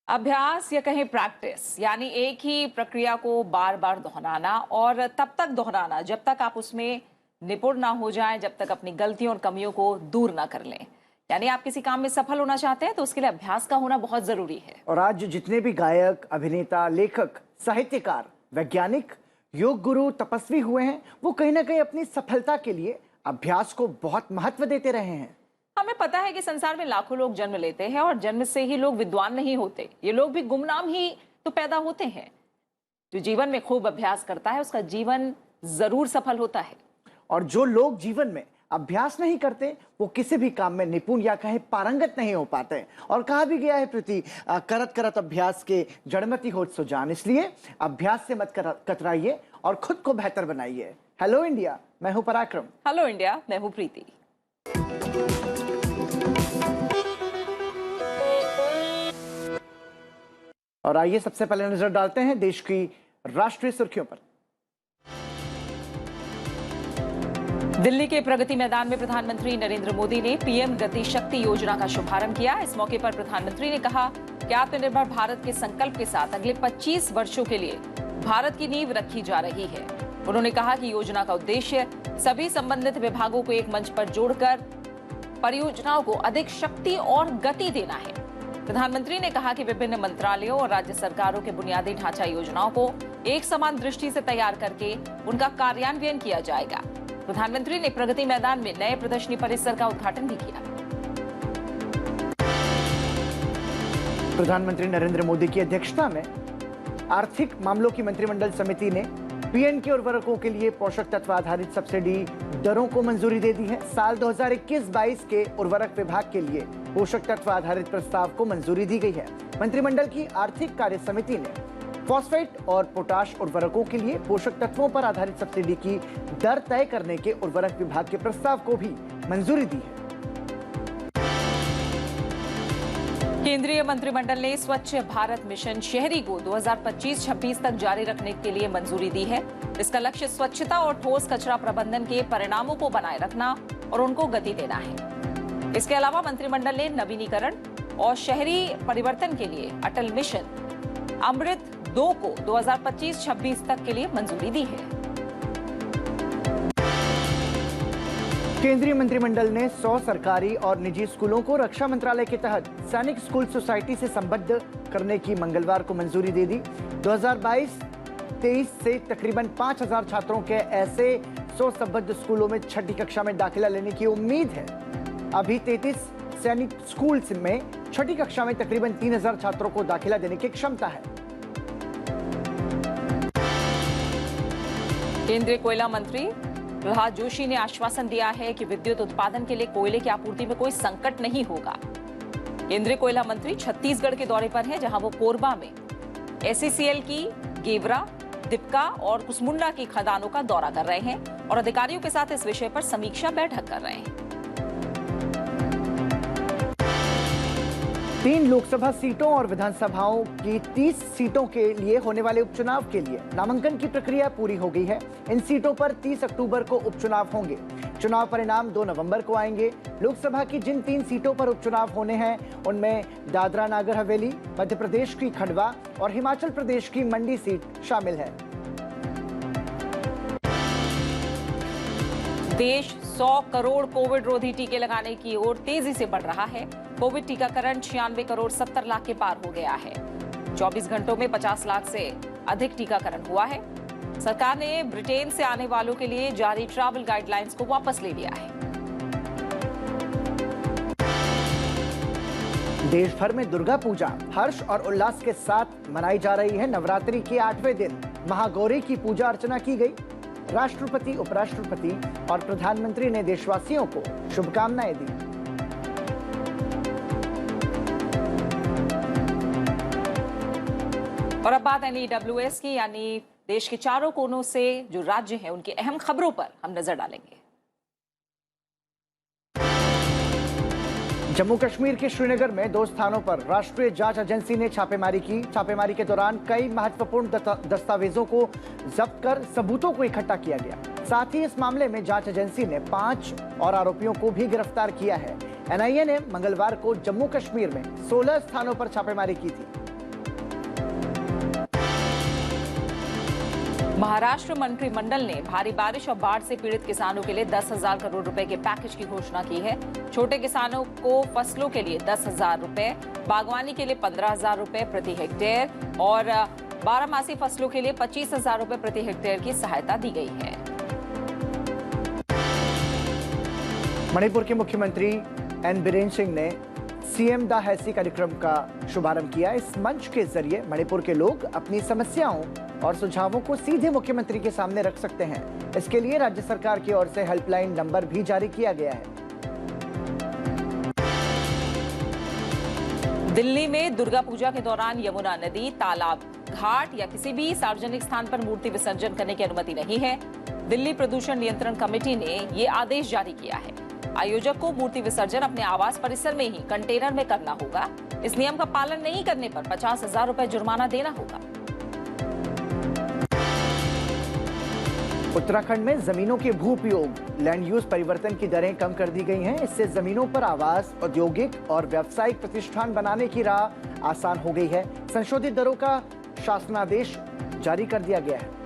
अभ्यास या कहें प्रैक्टिस यानी एक ही प्रक्रिया को बार बार दोहराना और तब तक दोहराना जब तक आप उसमें निपुण ना हो जाएं, जब तक अपनी गलतियों और कमियों को दूर ना कर लें। यानी आप किसी काम में सफल होना चाहते हैं तो उसके लिए अभ्यास का होना बहुत जरूरी है। और आज जितने भी गायक, अभिनेता, लेखक, साहित्यकार, वैज्ञानिक, योग गुरु, तपस्वी हुए हैं, वो कहीं ना कहीं अपनी सफलता के लिए अभ्यास को बहुत महत्व देते रहे हैं। हमें पता है कि संसार में लाखों लोग जन्म लेते हैं और जन्म से ही लोग विद्वान नहीं होते। ये लोग भी गुमनाम ही तो पैदा होते हैं। जो जीवन में खूब अभ्यास करता है उसका जीवन जरूर सफल होता है। और जो लोग जीवन में अभ्यास नहीं करते वो किसी भी काम में निपुण या कहीं पारंगत नहीं हो पाते। और कहा भी गया है प्रीति, करत करत अभ्यास के जड़मति होत सो जान। इसलिए अभ्यास से मत कतराइए और खुद को बेहतर बनाइए। हेलो इंडिया, मैं हूं पराक्रम। हेलो इंडिया, मैं हूं प्रीति। और आइए सबसे पहले नजर डालते हैं देश की राष्ट्रीय सुर्खियों पर। दिल्ली के प्रगति मैदान में प्रधानमंत्री नरेंद्र मोदी ने पीएम गति शक्ति योजना का शुभारंभ किया। इस मौके पर प्रधानमंत्री ने कहा कि आत्मनिर्भर भारत के संकल्प के साथ अगले 25 वर्षों के लिए भारत की नींव रखी जा रही है। उन्होंने कहा कि योजना का उद्देश्य सभी संबंधित विभागों को एक मंच पर जोड़कर परियोजनाओं को अधिक शक्ति और गति देना है। प्रधानमंत्री ने कहा कि विभिन्न मंत्रालयों और राज्य सरकारों के बुनियादी ढांचा योजनाओं को एक समान दृष्टि से तैयार करके उनका कार्यान्वयन किया जाएगा। प्रधानमंत्री ने प्रगति मैदान में नए प्रदर्शनी परिसर का उद्घाटन भी किया। प्रधानमंत्री नरेंद्र मोदी की अध्यक्षता में आर्थिक मामलों की मंत्रिमंडल समिति ने पीएन के उर्वरकों के लिए पोषक तत्व आधारित सब्सिडी दरों को मंजूरी दे दी है। साल 2021-22 के उर्वरक विभाग के लिए पोषक तत्व आधारित प्रस्ताव को मंजूरी दी गई है। मंत्रिमंडल की आर्थिक कार्य समिति ने फॉस्फेट और पोटाश उर्वरकों के लिए पोषक तत्वों पर आधारित सब्सिडी की दर तय करने के उर्वरक विभाग के प्रस्ताव को भी मंजूरी दी है। केंद्रीय मंत्रिमंडल ने स्वच्छ भारत मिशन शहरी को 2025-26 तक जारी रखने के लिए मंजूरी दी है। इसका लक्ष्य स्वच्छता और ठोस कचरा प्रबंधन के परिणामों को बनाए रखना और उनको गति देना है। इसके अलावा मंत्रिमंडल ने नवीनीकरण और शहरी परिवर्तन के लिए अटल मिशन अमृत 2 को 2025-26 तक के लिए मंजूरी दी है। केंद्रीय मंत्रिमंडल ने 100 सरकारी और निजी स्कूलों को रक्षा मंत्रालय के तहत सैनिक स्कूल सोसाइटी से संबद्ध करने की मंगलवार को मंजूरी दे दी। 2022-23 से तकरीबन 5000 छात्रों के ऐसे 100 संबद्ध स्कूलों में छठी कक्षा में दाखिला लेने की उम्मीद है। अभी 33 सैनिक स्कूल में छठी कक्षा में तकरीबन 3000 छात्रों को दाखिला देने की क्षमता है। केंद्रीय कोयला मंत्री प्रहलाद जोशी ने आश्वासन दिया है कि विद्युत उत्पादन के लिए कोयले की आपूर्ति में कोई संकट नहीं होगा। केंद्रीय कोयला मंत्री छत्तीसगढ़ के दौरे पर हैं, जहां वो कोरबा में एसईसीएल की गेवरा, दिपका और कुसमुंडा की खदानों का दौरा कर रहे हैं और अधिकारियों के साथ इस विषय पर समीक्षा बैठक कर रहे हैं। 3 लोकसभा सीटों और विधानसभाओं की 30 सीटों के लिए होने वाले उपचुनाव के लिए नामांकन की प्रक्रिया पूरी हो गई है। इन सीटों पर 30 अक्टूबर को उपचुनाव होंगे। चुनाव परिणाम 2 नवंबर को आएंगे। लोकसभा की जिन 3 सीटों पर उपचुनाव होने हैं उनमें दादरा नागर हवेली, मध्य प्रदेश की खंडवा और हिमाचल प्रदेश की मंडी सीट शामिल है। देश 100 करोड़ कोविड रोधी टीके लगाने की ओर तेजी से बढ़ रहा है। कोविड टीकाकरण 96 करोड़ 70 लाख के पार हो गया है। 24 घंटों में 50 लाख से अधिक टीकाकरण हुआ है। सरकार ने ब्रिटेन से आने वालों के लिए जारी ट्रैवल गाइडलाइंस को वापस ले लिया है। देश भर में दुर्गा पूजा हर्ष और उल्लास के साथ मनाई जा रही है। नवरात्रि के 8वें दिन महागौरी की पूजा अर्चना की गई। राष्ट्रपति, उपराष्ट्रपति और प्रधानमंत्री ने देशवासियों को शुभकामनाएं दी। और अब बात NEWS की, यानी देश के चारों कोनों से जो राज्य हैं उनकी अहम खबरों पर हम नजर डालेंगे। जम्मू कश्मीर के श्रीनगर में 2 स्थानों पर राष्ट्रीय जांच एजेंसी ने छापेमारी की। छापेमारी के दौरान कई महत्वपूर्ण दस्तावेजों को जब्त कर सबूतों को इकट्ठा किया गया। साथ ही इस मामले में जांच एजेंसी ने 5 और आरोपियों को भी गिरफ्तार किया है। NIA ने मंगलवार को जम्मू कश्मीर में 16 स्थानों पर छापेमारी की थी। महाराष्ट्र मंत्रिमंडल ने भारी बारिश और बाढ़ से पीड़ित किसानों के लिए 10,000 करोड़ रुपए के पैकेज की घोषणा की है। छोटे किसानों को फसलों के लिए 10,000 रुपए, बागवानी के लिए 15,000 रुपए प्रति हेक्टेयर और 12 फसलों के लिए 25,000 रुपए प्रति हेक्टेयर की सहायता दी गई है। मणिपुर के मुख्यमंत्री एन बीरेन सिंह ने सीएम द हैसी कार्यक्रम का शुभारंभ किया। इस मंच के जरिए मणिपुर के लोग अपनी समस्याओं और सुझावों को सीधे मुख्यमंत्री के सामने रख सकते हैं। इसके लिए राज्य सरकार की ओर से हेल्पलाइन नंबर भी जारी किया गया है। दिल्ली में दुर्गा पूजा के दौरान यमुना नदी, तालाब, घाट या किसी भी सार्वजनिक स्थान पर मूर्ति विसर्जन करने की अनुमति नहीं है। दिल्ली प्रदूषण नियंत्रण कमेटी ने ये आदेश जारी किया है। आयोजक को मूर्ति विसर्जन अपने आवास परिसर में ही कंटेनर में करना होगा। इस नियम का पालन नहीं करने पर 50,000 रुपए जुर्माना देना होगा। उत्तराखंड में जमीनों के भू उपयोग लैंड यूज परिवर्तन की दरें कम कर दी गई हैं। इससे जमीनों पर आवास, औद्योगिक और व्यावसायिक प्रतिष्ठान बनाने की राह आसान हो गई है। संशोधित दरों का शासनादेश जारी कर दिया गया है।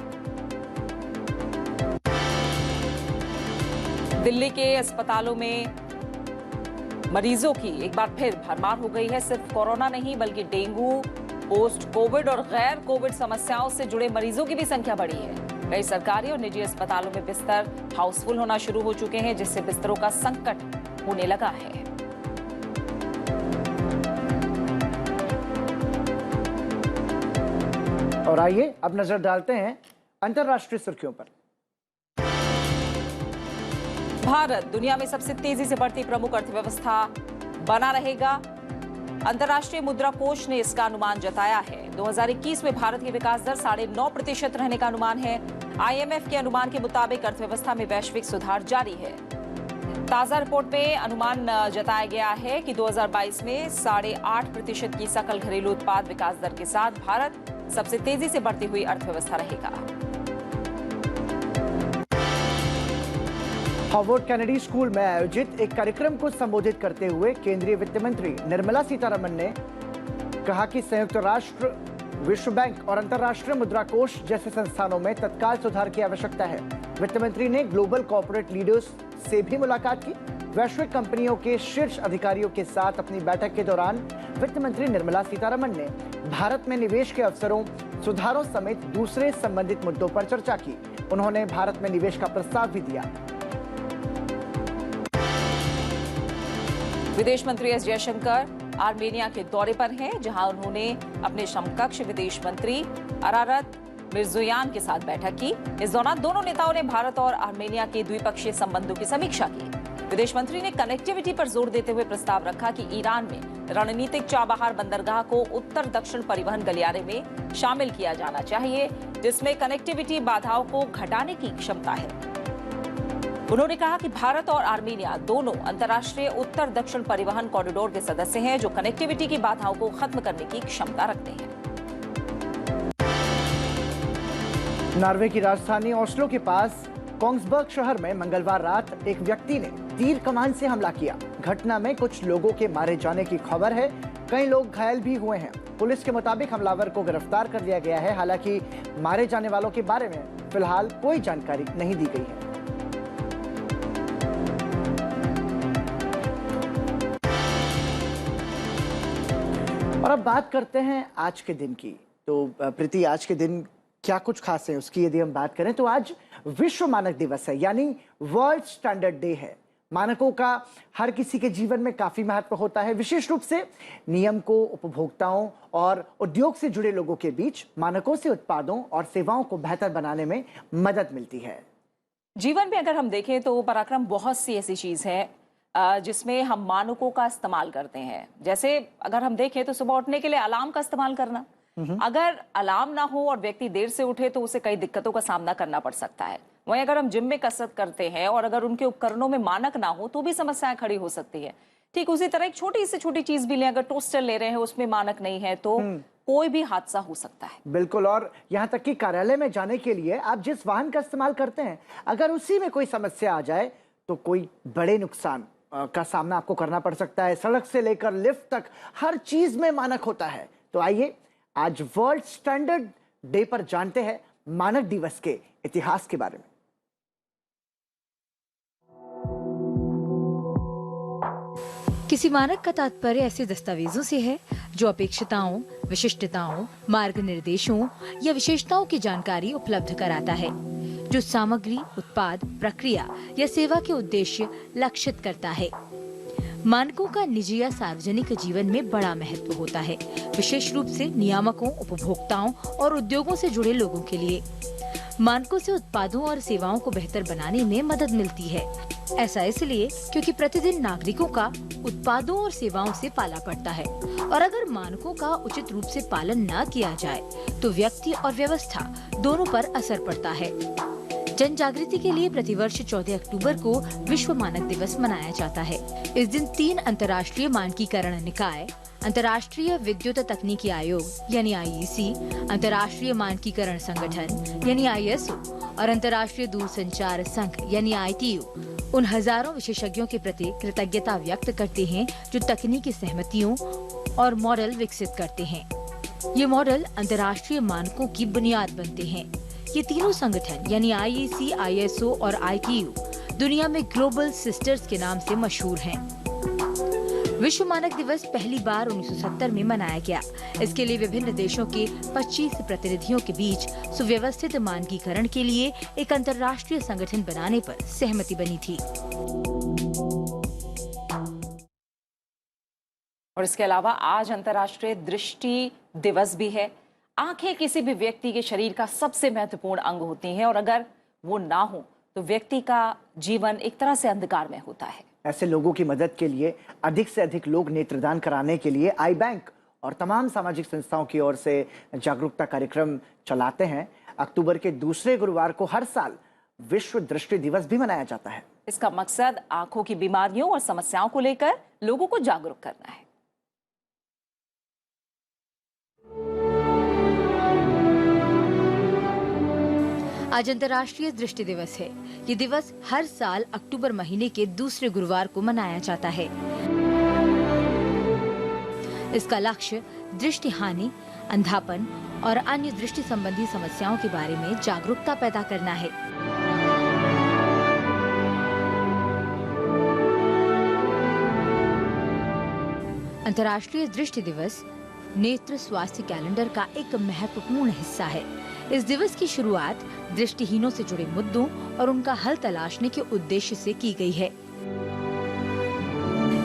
दिल्ली के अस्पतालों में मरीजों की एक बार फिर भरमार हो गई है। सिर्फ कोरोना नहीं बल्कि डेंगू, पोस्ट कोविड और गैर कोविड समस्याओं से जुड़े मरीजों की भी संख्या बढ़ी है। कई सरकारी और निजी अस्पतालों में बिस्तर हाउसफुल होना शुरू हो चुके हैं, जिससे बिस्तरों का संकट होने लगा है। और आइए अब नजर डालते हैं अंतर्राष्ट्रीय सुर्खियों पर। भारत दुनिया में सबसे तेजी से बढ़ती प्रमुख अर्थव्यवस्था बना रहेगा। अंतर्राष्ट्रीय मुद्रा कोष ने इसका अनुमान जताया है। 2021 में भारत की विकास दर 9.5% रहने का अनुमान है। आईएमएफ के अनुमान के मुताबिक अर्थव्यवस्था में वैश्विक सुधार जारी है। ताजा रिपोर्ट में अनुमान जताया गया है कि 2022 में 8.5% की सकल घरेलू उत्पाद विकास दर के साथ भारत सबसे तेजी से बढ़ती हुई अर्थव्यवस्था रहेगा। हार्वर्ड कैनेडी स्कूल में आयोजित एक कार्यक्रम को संबोधित करते हुए केंद्रीय वित्त मंत्री निर्मला सीतारमण ने कहा कि संयुक्त राष्ट्र, विश्व बैंक और अंतर्राष्ट्रीय मुद्रा कोष जैसे संस्थानों में तत्काल सुधार की आवश्यकता है। वित्त मंत्री ने ग्लोबल कॉर्पोरेट लीडर्स से भी मुलाकात की। वैश्विक कंपनियों के शीर्ष अधिकारियों के साथ अपनी बैठक के दौरान वित्त मंत्री निर्मला सीतारमण ने भारत में निवेश के अवसरों, सुधारों समेत दूसरे संबंधित मुद्दों पर चर्चा की। उन्होंने भारत में निवेश का प्रस्ताव भी दिया। विदेश मंत्री एस जयशंकर आर्मेनिया के दौरे पर हैं, जहां उन्होंने अपने समकक्ष विदेश मंत्री अरारत मिर्जोयान के साथ बैठक की। इस दौरान दोनों नेताओं ने भारत और आर्मेनिया के द्विपक्षीय संबंधों की समीक्षा की। विदेश मंत्री ने कनेक्टिविटी पर जोर देते हुए प्रस्ताव रखा कि ईरान में रणनीतिक चाबहार बंदरगाह को उत्तर दक्षिण परिवहन गलियारे में शामिल किया जाना चाहिए, जिसमें कनेक्टिविटी बाधाओं को घटाने की क्षमता है। उन्होंने कहा कि भारत और आर्मेनिया दोनों अंतर्राष्ट्रीय उत्तर दक्षिण परिवहन कॉरिडोर के सदस्य हैं, जो कनेक्टिविटी की बाधाओं को खत्म करने की क्षमता रखते हैं। नॉर्वे की राजधानी ओस्लो के पास कोंग्सबर्ग शहर में मंगलवार रात एक व्यक्ति ने तीर कमान से हमला किया। घटना में कुछ लोगों के मारे जाने की खबर है। कई लोग घायल भी हुए हैं। पुलिस के मुताबिक हमलावर को गिरफ्तार कर लिया गया है। हालांकि मारे जाने वालों के बारे में फिलहाल कोई जानकारी नहीं दी गई है। और अब बात करते हैं आज के दिन की। तो प्रीति, आज के दिन क्या कुछ खास है उसकी यदि हम बात करें तो आज विश्व मानक दिवस है, यानी वर्ल्ड स्टैंडर्ड डे है। मानकों का हर किसी के जीवन में काफी महत्व होता है। विशेष रूप से नियम को उपभोक्ताओं और उद्योग से जुड़े लोगों के बीच मानकों से उत्पादों और सेवाओं को बेहतर बनाने में मदद मिलती है। जीवन में अगर हम देखें तो पराक्रम बहुत सी ऐसी चीज है जिसमें हम मानकों का इस्तेमाल करते हैं। जैसे अगर हम देखें तो सुबह उठने के लिए अलार्म का इस्तेमाल करना। अगर अलार्म ना हो और व्यक्ति देर से उठे तो उसे कई दिक्कतों का सामना करना पड़ सकता है। वहीं अगर हम जिम में कसरत करते हैं और अगर उनके उपकरणों में मानक ना हो तो भी समस्याएं खड़ी हो सकती है। ठीक उसी तरह एक छोटी से छोटी चीज भी लें, अगर टोस्टर ले रहे हैं उसमें मानक नहीं है तो कोई भी हादसा हो सकता है। बिल्कुल। और यहाँ तक कि कार्यालय में जाने के लिए आप जिस वाहन का इस्तेमाल करते हैं, अगर उसी में कोई समस्या आ जाए तो कोई बड़े नुकसान का सामना आपको करना पड़ सकता है। सड़क से लेकर लिफ्ट तक हर चीज में मानक होता है। तो आइए आज वर्ल्ड स्टैंडर्ड डे पर जानते हैं मानक दिवस के इतिहास के बारे में। किसी मानक का तात्पर्य ऐसे दस्तावेजों से है जो अपेक्षिताओं, विशिष्टताओं, मार्ग निर्देशों या विशेषताओं की जानकारी उपलब्ध कराता है, जो सामग्री, उत्पाद, प्रक्रिया या सेवा के उद्देश्य लक्षित करता है। मानकों का निजी या सार्वजनिक जीवन में बड़ा महत्व होता है, विशेष रूप से नियामकों, उपभोक्ताओं और उद्योगों से जुड़े लोगों के लिए। मानकों से उत्पादों और सेवाओं को बेहतर बनाने में मदद मिलती है। ऐसा इसलिए क्योंकि प्रतिदिन नागरिकों का उत्पादों और सेवाओं से पाला पड़ता है, और अगर मानकों का उचित रूप से पालन न किया जाए तो व्यक्ति और व्यवस्था दोनों पर असर पड़ता है। जन जागृति के लिए प्रतिवर्ष 14 अक्टूबर को विश्व मानक दिवस मनाया जाता है। इस दिन 3 अंतर्राष्ट्रीय मानकीकरण निकाय, अंतर्राष्ट्रीय विद्युत तकनीकी आयोग यानी IEC, अंतर्राष्ट्रीय मानकीकरण संगठन यानी ISO और अंतर्राष्ट्रीय दूरसंचार संघ यानी ITU उन हजारों विशेषज्ञों के प्रति कृतज्ञता व्यक्त करते हैं जो तकनीकी सहमतियों और मॉडल विकसित करते हैं। ये मॉडल अंतर्राष्ट्रीय मानकों की बुनियाद बनते हैं। ये तीनों संगठन यानी IEC, ISO और ITU दुनिया में ग्लोबल सिस्टर्स के नाम से मशहूर हैं। विश्व मानक दिवस पहली बार 1970 में मनाया गया। इसके लिए विभिन्न देशों के 25 प्रतिनिधियों के बीच सुव्यवस्थित मानकीकरण के लिए एक अंतर्राष्ट्रीय संगठन बनाने पर सहमति बनी थी। और इसके अलावा आज अंतर्राष्ट्रीय दृष्टि दिवस भी है। आंखें किसी भी व्यक्ति के शरीर का सबसे महत्वपूर्ण अंग होती हैं, और अगर वो ना हो तो व्यक्ति का जीवन एक तरह से अंधकार में होता है। ऐसे लोगों की मदद के लिए अधिक से अधिक लोग नेत्रदान कराने के लिए आई बैंक और तमाम सामाजिक संस्थाओं की ओर से जागरूकता कार्यक्रम चलाते हैं। अक्टूबर के दूसरे गुरुवार को हर साल विश्व दृष्टि दिवस भी मनाया जाता है। इसका मकसद आंखों की बीमारियों और समस्याओं को लेकर लोगों को जागरूक करना है। आज अंतर्राष्ट्रीय दृष्टि दिवस है। ये दिवस हर साल अक्टूबर महीने के दूसरे गुरुवार को मनाया जाता है। इसका लक्ष्य दृष्टि हानि, अंधापन और अन्य दृष्टि संबंधी समस्याओं के बारे में जागरूकता पैदा करना है। अंतर्राष्ट्रीय दृष्टि दिवस नेत्र स्वास्थ्य कैलेंडर का एक महत्वपूर्ण हिस्सा है। इस दिवस की शुरुआत दृष्टिहीनों से जुड़े मुद्दों और उनका हल तलाशने के उद्देश्य से की गई है।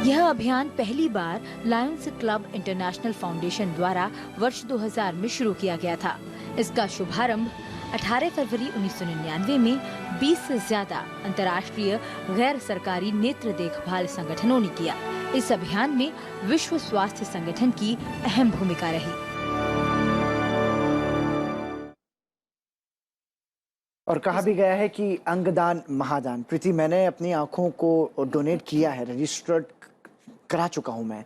यह अभियान पहली बार लायंस क्लब इंटरनेशनल फाउंडेशन द्वारा वर्ष 2000 में शुरू किया गया था। इसका शुभारंभ 18 फरवरी 1999 में 20 से ज्यादा अंतर्राष्ट्रीय गैर सरकारी नेत्र देखभाल संगठनों ने किया। इस अभियान में विश्व स्वास्थ्य संगठन की अहम भूमिका रही। और कहा भी गया है कि अंगदान महादान। प्रीति, मैंने अपनी आंखों को डोनेट किया है, रजिस्टर्ड करा चुका हूं मैं।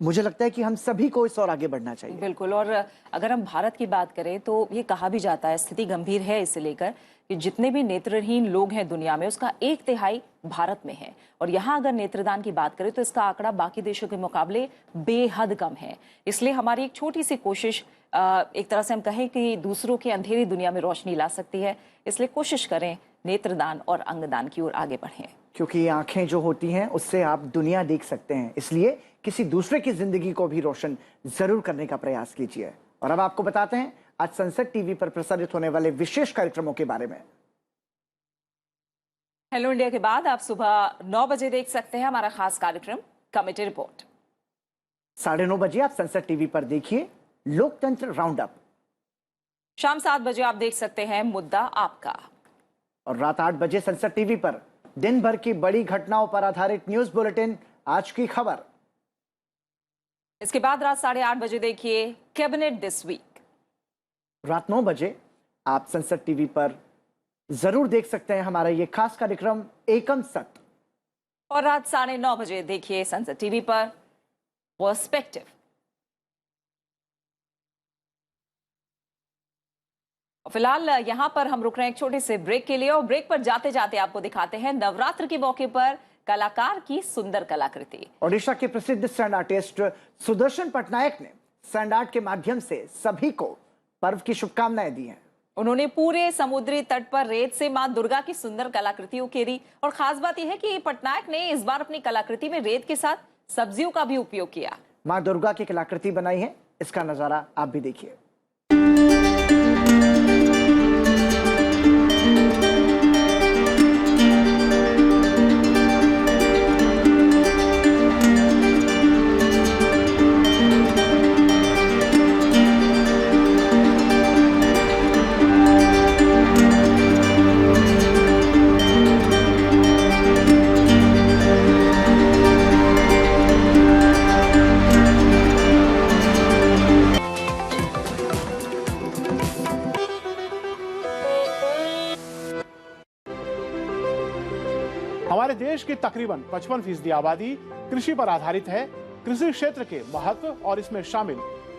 मुझे लगता है कि हम सभी को इस और आगे बढ़ना चाहिए। बिल्कुल। और अगर हम भारत की बात करें तो ये कहा भी जाता है, स्थिति गंभीर है इसे लेकर, कि जितने भी नेत्रहीन लोग हैं दुनिया में उसका 1/3 भारत में है। और यहाँ अगर नेत्रदान की बात करें तो इसका आंकड़ा बाकी देशों के मुकाबले बेहद कम है। इसलिए हमारी एक छोटी सी कोशिश, एक तरह से हम कहें कि दूसरों की अंधेरी दुनिया में रोशनी ला सकती है। इसलिए कोशिश करें नेत्रदान और अंगदान की ओर आगे बढ़ें, क्योंकि आंखें जो होती हैं उससे आप दुनिया देख सकते हैं। इसलिए किसी दूसरे की जिंदगी को भी रोशन जरूर करने का प्रयास कीजिए। और अब आपको बताते हैं आज सनसेट टीवी पर प्रसारित होने वाले विशेष कार्यक्रमों के बारे में। हेलो इंडिया के बाद आप सुबह 9 बजे देख सकते हैं हमारा खास कार्यक्रम कमेटी रिपोर्ट। 9:30 बजे आप सनसेट टीवी पर देखिए लोकतंत्र राउंड अप। शाम 7 बजे आप देख सकते हैं मुद्दा आपका। और रात 8 बजे सनसेट टीवी पर दिन भर की बड़ी घटनाओं पर आधारित न्यूज बुलेटिन आज की खबर। इसके बाद रात 8:30 बजे देखिए कैबिनेट दिस वीक। रात 9 बजे आप सनसेट टीवी पर जरूर देख सकते हैं हमारा ये खास कार्यक्रम एकम सत्य। और रात 9:30 बजे देखिए सनसेट टीवी पर पर्सपेक्टिव। फिलहाल यहां पर हम रुक रहे हैं एक छोटे से ब्रेक के लिए, और ब्रेक पर जाते जाते आपको दिखाते हैं नवरात्र के मौके पर कलाकार की सुंदर कलाकृति। ओडिशा के प्रसिद्ध सैंड आर्टिस्ट सुदर्शन पटनायक ने सैंड आर्ट के माध्यम से सभी को पर्व की शुभकामनाएं दी हैं। उन्होंने पूरे समुद्री तट पर रेत से मां दुर्गा की सुंदर कलाकृति उकेरी और खास बात यह है कि पटनायक ने इस बार अपनी कलाकृति में रेत के साथ सब्जियों का भी उपयोग किया। मां दुर्गा की कलाकृति बनाई है, इसका नजारा आप भी देखिए। हमारे देश की तकरीबन 55% आबादी कृषि पर आधारित है। कृषि क्षेत्र के महत्व और इसमें शामिल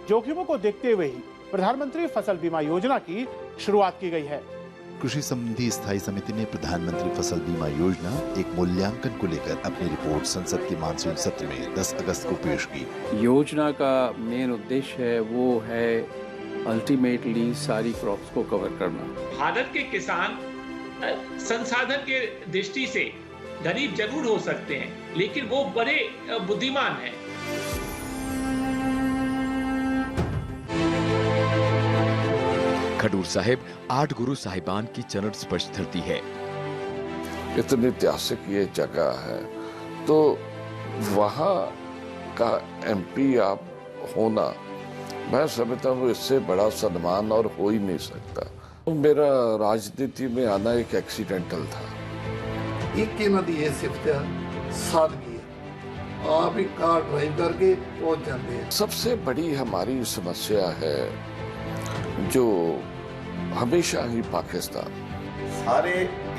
जोखिमों को देखते हुए ही प्रधानमंत्री फसल बीमा योजना की शुरुआत की गई है। कृषि संबंधी स्थायी समिति ने प्रधानमंत्री फसल बीमा योजना एक मूल्यांकन को लेकर अपनी रिपोर्ट संसद के मानसून सत्र में 10 अगस्त को पेश की। योजना का मेन उद्देश्य है वो है अल्टीमेटली सारी क्रॉप्स को कवर करना। भारत के किसान संसाधन के दृष्टि से गरीब जरूर हो सकते हैं, लेकिन वो बड़े बुद्धिमान हैं। खडूर साहिब 8 गुरु साहिबान की चरण स्पर्श धरती है। इतनी ऐतिहासिक ये जगह है, तो वहाँ का एमपी आप होना, मैं समझता हूँ इससे बड़ा सम्मान और हो ही नहीं सकता। मेरा राजनीति में आना एक एक्सीडेंटल था। एक नदी है सिर्फ सादगी है, आप ही कार ड्राइव करके पहुंच जाते हैं। सबसे बड़ी हमारी समस्या है जो हमेशा ही पाकिस्तान। सारे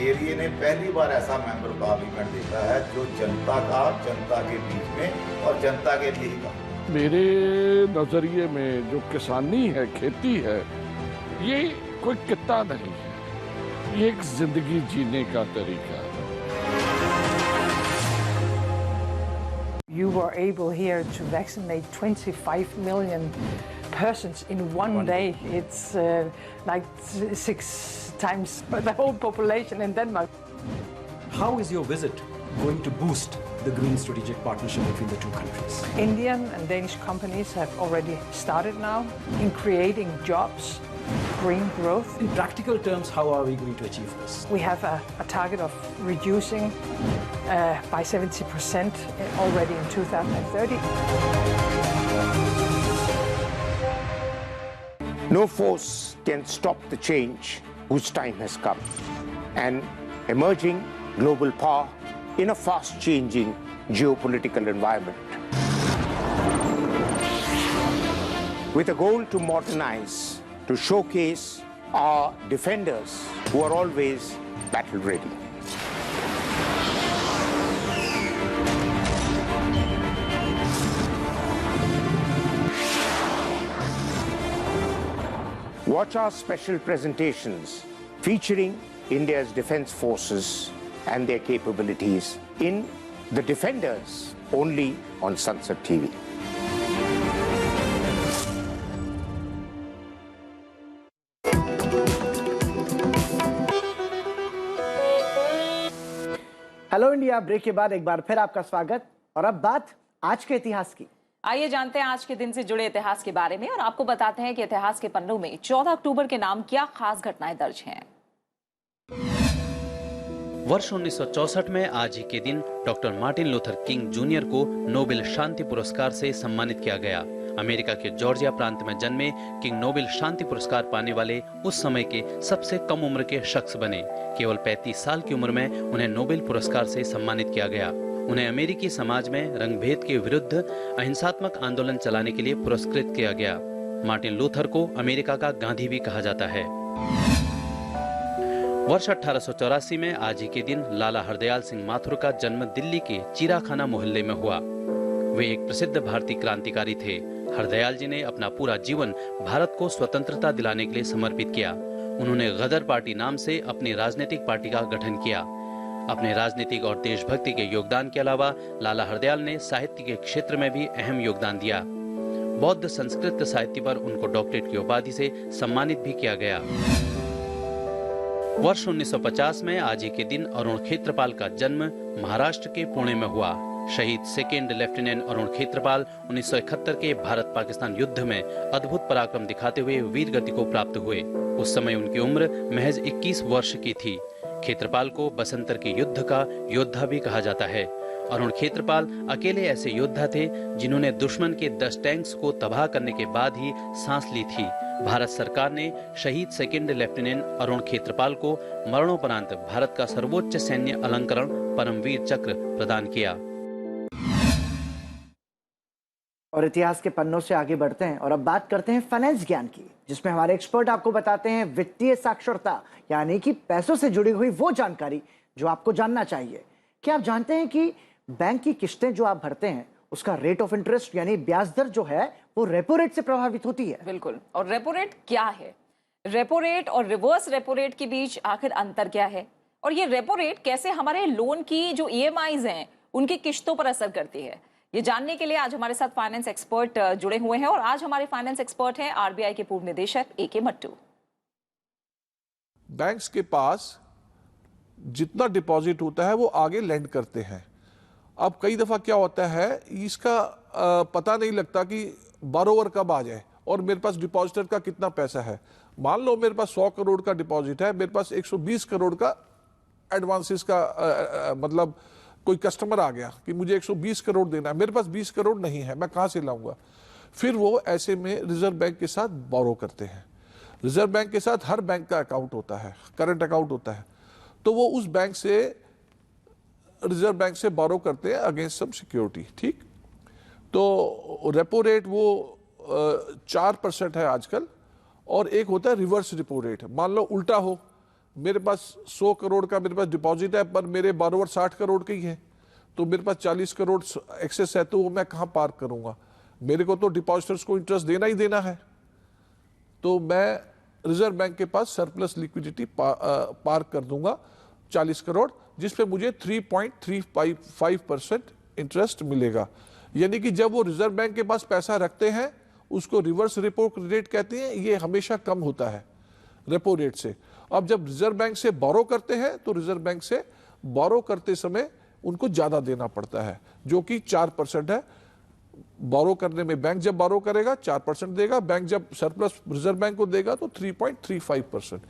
एरिया ने पहली बार ऐसा मेंबर पार्लियामेंट देखा है जो जनता का, जनता के बीच में और जनता के लिए का। मेरे नजरिए में जो किसानी है, खेती है, ये कोई कित्ता नहीं है, ये एक जिंदगी जीने का तरीका है। You were able here to vaccinate 25 million persons in one day. It's like 6 times the whole population in Denmark. How is your visit going to boost the green strategic partnership between the two countries? Indian and Danish companies have already started now in creating jobs, green growth. In practical terms, how are we going to achieve this? We have a target of reducing by 70% already in 2030. No force can stop the change whose time has come. An emerging global power in a fast-changing geopolitical environment. With a goal to modernize, to showcase our defenders who are always battle-ready. Watch our special presentations featuring India's defense forces and their capabilities in The Defenders, only on Sunset TV. Hello India break के बाद एक बार फिर आपका स्वागत। और अब बात आज के इतिहास की। आइए जानते हैं आज के दिन से जुड़े इतिहास के बारे में और आपको बताते हैं कि इतिहास के पन्नों में 14 अक्टूबर के नाम क्या खास घटनाएं दर्ज हैं। वर्ष 1964 में आज ही के दिन doctor Martin Luther king junior को नोबेल शांति पुरस्कार से सम्मानित किया गया। अमेरिका के जॉर्जिया प्रांत में जन्मे किंग नोबेल शांति पुरस्कार पाने वाले उस समय के सबसे कम उम्र के शख्स बने। केवल 35 साल की उम्र में उन्हें नोबेल पुरस्कार से सम्मानित किया गया। उन्हें अमेरिकी समाज में रंगभेद के विरुद्ध अहिंसात्मक आंदोलन चलाने के लिए पुरस्कृत किया गया। मार्टिन लूथर को अमेरिका का गांधी भी कहा जाता है। वर्ष 1884 में आज ही के दिन लाला हरदयाल सिंह माथुर का जन्म दिल्ली के चीराखाना मोहल्ले में हुआ। वे एक प्रसिद्ध भारतीय क्रांतिकारी थे। हरदयाल जी ने अपना पूरा जीवन भारत को स्वतंत्रता दिलाने के लिए समर्पित किया। उन्होंने गदर पार्टी नाम से अपनी राजनीतिक पार्टी का गठन किया। अपने राजनीतिक और देशभक्ति के योगदान के अलावा लाला हरदयाल ने साहित्य के क्षेत्र में भी अहम योगदान दिया। बौद्ध संस्कृत साहित्य पर उनको डॉक्टरेट की उपाधि से सम्मानित भी किया गया। वर्ष 1950 में आज ही के दिन अरुण खेत्रपाल का जन्म महाराष्ट्र के पुणे में हुआ। शहीद सेकेंड लेफ्टिनेंट अरुण खेत्रपाल 1971 के भारत पाकिस्तान युद्ध में अद्भुत पराक्रम दिखाते हुए वीर गति को प्राप्त हुए। उस समय उनकी उम्र महज 21 वर्ष की थी। खेत्रपाल को बसंतर के युद्ध का योद्धा भी कहा जाता है। अरुण खेत्रपाल अकेले ऐसे योद्धा थे जिन्होंने दुश्मन के 10 टैंक्स को तबाह करने के बाद ही सांस ली थी। भारत सरकार ने शहीद सेकेंड लेफ्टिनेंट अरुण खेत्रपाल को मरणोपरांत भारत का सर्वोच्च सैन्य अलंकरण परमवीर चक्र प्रदान किया। और इतिहास के पन्नों से आगे बढ़ते हैं और अब बात करते हैं फाइनेंस ज्ञान की, जिसमें हमारे एक्सपर्ट आपको बताते हैं वित्तीय साक्षरता, यानी कि पैसों से जुड़ी हुई वो जानकारी जो आपको जानना चाहिए। क्या आप जानते हैं कि बैंक की किस्तें जो आप भरते हैं उसका रेट ऑफ इंटरेस्ट यानी ब्याज दर जो है वो रेपो रेट से प्रभावित होती है? बिल्कुल। और रेपो रेट क्या है? रेपो रेट और रिवर्स रेपो रेट के बीच आखिर अंतर क्या है, और ये रेपो रेट कैसे हमारे लोन की जो EMIs हैं उनकी किश्तों पर असर करती है, ये जानने के लिए आज हमारे साथ फाइनेंस एक्सपर्ट जुड़े हुए हैं। और आज हमारे फाइनेंस एक्सपर्ट हैं RBI के पूर्व निदेशक AK मट्टू। बैंक्स के पास जितना डिपॉजिट होता है वो आगे लेंड करते हैं। अब कई दफा क्या होता है, इसका पता नहीं लगता कि बारोवर कब आ जाए और मेरे पास डिपॉजिटर का कितना पैसा है। मान लो मेरे पास 100 करोड़ का डिपॉजिट है, मेरे पास 120 करोड़ का एडवांसेस का मतलब कोई कस्टमर आ गया कि मुझे 120 करोड़ देना है, मेरे पास 20 करोड़ नहीं है, मैं कहाँ से लाऊंगा? फिर वो ऐसे में रिजर्व बैंक के साथ बोरो करते हैं। रिजर्व बैंक के साथ हर बैंक का अकाउंट होता है, करंट अकाउंट होता है, तो वो उस बैंक से रिजर्व बैंक से बोरो करते हैं अगेंस्ट सम सिक्योरिटी। ठीक, तो रेपो रेट वो 4% है आजकल, और एक होता है रिवर्स रेपो रेट। मान लो उल्टा हो, मेरे पास 100 करोड़ का मेरे पास डिपॉजिट है पर मेरे बोरोवर 60 करोड़ के ही है, तो मेरे पास 40 करोड़ एक्सेस है, तो वो मैं कहाँ पार्क करूँगा? मेरे को तो डिपॉजिटर्स को इंटरेस्ट देना ही देना है, तो मैं रिजर्व बैंक के पास सरप्लस लिक्विडिटी पार्क कर दूंगा 40 करोड़, जिस पे मुझे 3.35% इंटरेस्ट मिलेगा। यानी कि जब वो रिजर्व बैंक के पास पैसा रखते हैं उसको रिवर्स रेपो रेट कहते हैं, ये हमेशा कम होता है रेपो रेट से। अब जब रिजर्व बैंक से बोरो करते हैं तो रिजर्व बैंक से बोरो करते समय उनको ज्यादा देना पड़ता है, जो कि 4% है। बोरो करने में बैंक जब बोरो करेगा 4% देगा, बैंक जब सरप्लस रिजर्व बैंक को देगा तो 3.35%।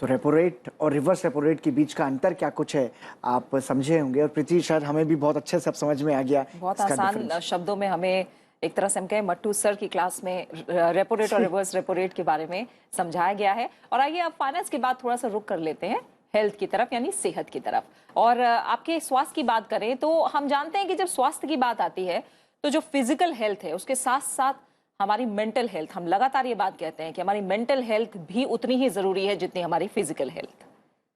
तो रेपो रेट और रिवर्स रेपो रेट के बीच का अंतर क्या कुछ है आप समझे होंगे, और प्रीति शायद हमें भी बहुत अच्छे से अब समझ में आ गया। बहुत आसान शब्दों में हमें एक तरह से हम कहें मट्टू सर की क्लास में रेपो रेट और रिवर्स रेपो रेट के बारे में समझाया गया है। और आइए अब फाइनेंस के बाद थोड़ा सा रुक कर लेते हैं हेल्थ की तरफ, यानी सेहत की तरफ। और आपके स्वास्थ्य की बात करें तो हम जानते हैं कि जब स्वास्थ्य की बात आती है तो जो फिजिकल हेल्थ है उसके साथ साथ हमारी मेंटल हेल्थ, हम लगातार ये बात कहते हैं कि हमारी मेंटल हेल्थ भी उतनी ही जरूरी है जितनी हमारी फिजिकल हेल्थ,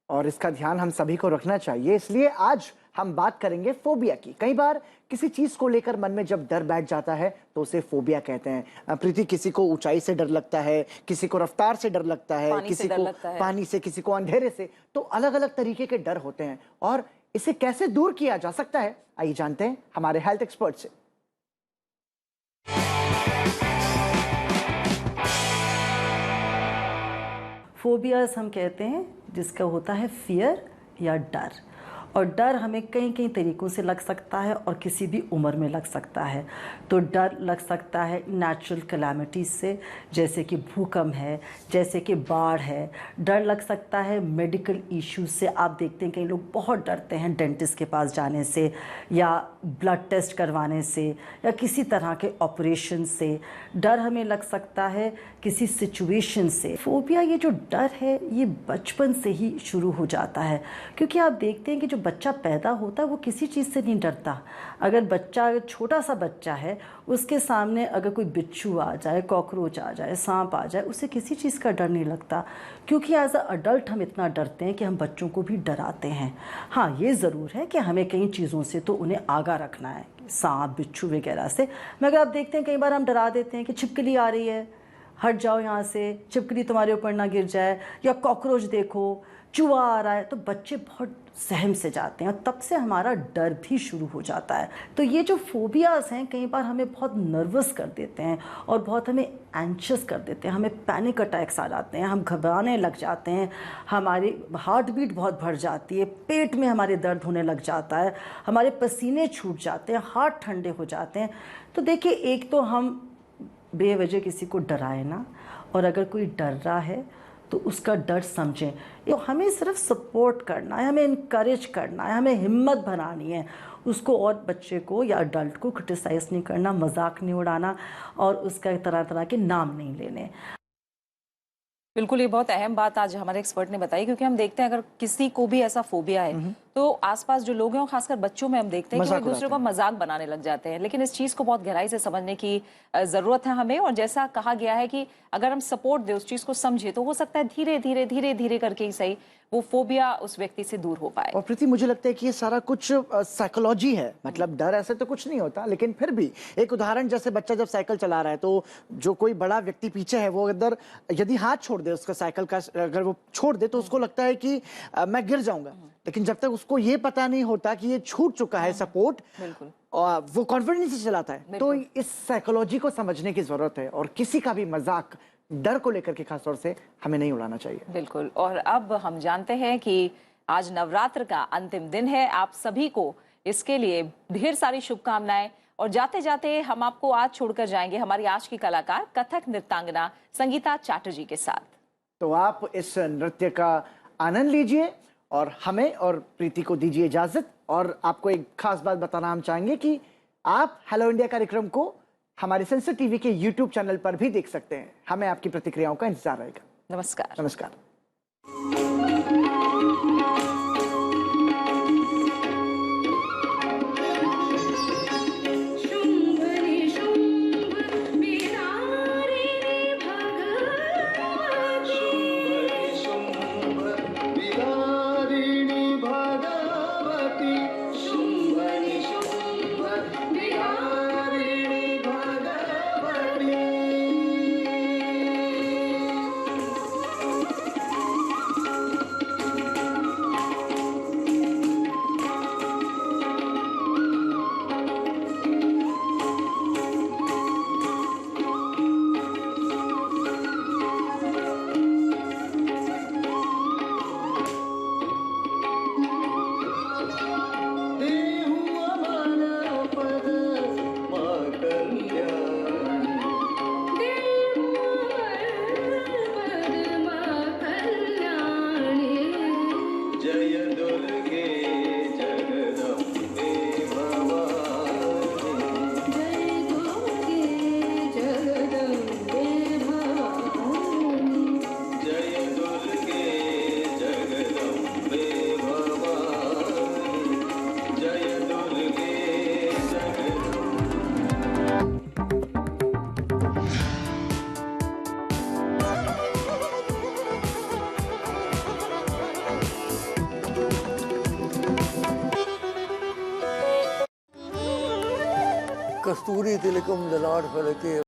और इसका ध्यान हम सभी को रखना चाहिए। इसलिए आज हम बात करेंगे फोबिया की। कई बार किसी चीज को लेकर मन में जब डर बैठ जाता है तो उसे फोबिया कहते हैं। प्रीति, किसी को ऊंचाई से डर लगता है, किसी को रफ्तार से डर लगता है, किसी को पानी से, किसी को अंधेरे से, तो अलग अलग तरीके के डर होते हैं। और इसे कैसे दूर किया जा सकता है, आइए जानते हैं हमारे हेल्थ एक्सपर्ट से। फोबियाज हम कहते हैं जिसका होता है फियर या डर, और डर हमें कई कई तरीकों से लग सकता है और किसी भी उम्र में लग सकता है। तो डर लग सकता है नेचुरल कैलामिटीज़ से, जैसे कि भूकंप है, जैसे कि बाढ़ है। डर लग सकता है मेडिकल इश्यूज से। आप देखते हैं कई लोग बहुत डरते हैं डेंटिस्ट के पास जाने से, या ब्लड टेस्ट करवाने से, या किसी तरह के ऑपरेशन से। डर हमें लग सकता है किसी सिचुएशन से। फोबिया, ये जो डर है ये बचपन से ही शुरू हो जाता है, क्योंकि आप देखते हैं कि जो बच्चा पैदा होता है वो किसी चीज़ से नहीं डरता। अगर बच्चा, छोटा सा बच्चा है, उसके सामने अगर कोई बिच्छू आ जाए, कॉकरोच आ जाए, सांप आ जाए, उसे किसी चीज़ का डर नहीं लगता, क्योंकि एज अ अडल्ट हम इतना डरते हैं कि हम बच्चों को भी डराते हैं। हाँ, ये ज़रूर है कि हमें कई चीज़ों से तो उन्हें आगाह रखना है, सांप बिच्छू वगैरह से। मगर आप देखते हैं कई बार हम डरा देते हैं कि छिपकली आ रही है, हट जाओ यहाँ से, छिपकली तुम्हारे ऊपर ना गिर जाए, या कॉकरोच देखो, चूहा आ रहा है, तो बच्चे बहुत सहम से जाते हैं और तब से हमारा डर भी शुरू हो जाता है। तो ये जो फोबियाज़ हैं कई बार हमें बहुत नर्वस कर देते हैं और बहुत हमें एंशियस कर देते हैं, हमें पैनिक अटैक्स आ जाते हैं, हम घबराने लग जाते हैं, हमारी हार्ट बीट बहुत बढ़ जाती है, पेट में हमारे दर्द होने लग जाता है, हमारे पसीने छूट जाते हैं, हाथ ठंडे हो जाते हैं। तो देखिए, एक तो हम बेवजह किसी को डराए ना, और अगर कोई डर रहा है तो उसका डर समझें। तो हमें सिर्फ सपोर्ट करना है, हमें इनकरेज करना है, हमें हिम्मत बनानी है उसको, और बच्चे को या अडल्ट को क्रिटिसाइज़ नहीं करना, मजाक नहीं उड़ाना और उसका तरह तरह के नाम नहीं लेने। बिल्कुल, ये बहुत अहम बात आज हमारे एक्सपर्ट ने बताई, क्योंकि हम देखते हैं अगर किसी को भी ऐसा फोबिया है तो आसपास जो लोग हैं, और खासकर बच्चों में हम देखते हैं कि वो एक दूसरे को मजाक बनाने लग जाते हैं। लेकिन इस चीज़ को बहुत गहराई से समझने की ज़रूरत है हमें, और जैसा कहा गया है कि अगर हम सपोर्ट दें, उस चीज़ को समझे, तो हो सकता है धीरे धीरे धीरे धीरे करके ही सही वो फोबिया उस व्यक्ति से दूर हो पाए। और प्रीति, मुझे लगता है कि ये सारा कुछ साइकोलॉजी है, मतलब डर ऐसे तो कुछ नहीं होता, लेकिन फिर भी एक उदाहरण, जैसे बच्चा जब साइकिल चला रहा है तो जो कोई बड़ा व्यक्ति पीछे है वो अगर यदि हाथ छोड़ दे उसका साइकिल का, अगर वो छोड़ दे तो उसको लगता है कि मैं गिर जाऊंगा, लेकिन जब तक उसको ये पता नहीं होता कि ये छूट चुका है सपोर्ट, और वो कॉन्फिडेंस से चलाता है। तो इस साइकोलॉजी को समझने की जरूरत है, और किसी का भी मजाक डर को लेकर के खासतौर से हमें नहीं उड़ाना चाहिए। बिल्कुल। और अब हम जानते हैं कि आज नवरात्र का अंतिम दिन है। आप सभी को इसके लिए ढेर सारी शुभकामनाएं, और जाते जाते हम आपको आज छोड़कर जाएंगे हमारी आज की कलाकार कथक नृत्यांगना संगीता चैटर्जी के साथ। तो आप इस नृत्य का आनंद लीजिए और हमें और प्रीति को दीजिए इजाजत। और आपको एक खास बात बताना हम चाहेंगे कि आप हेलो इंडिया कार्यक्रम को हमारे सेंसर टीवी के YouTube चैनल पर भी देख सकते हैं। हमें आपकी प्रतिक्रियाओं का इंतजार रहेगा। नमस्कार। नमस्कार। कस्तूरी तिलकम ललाट फलके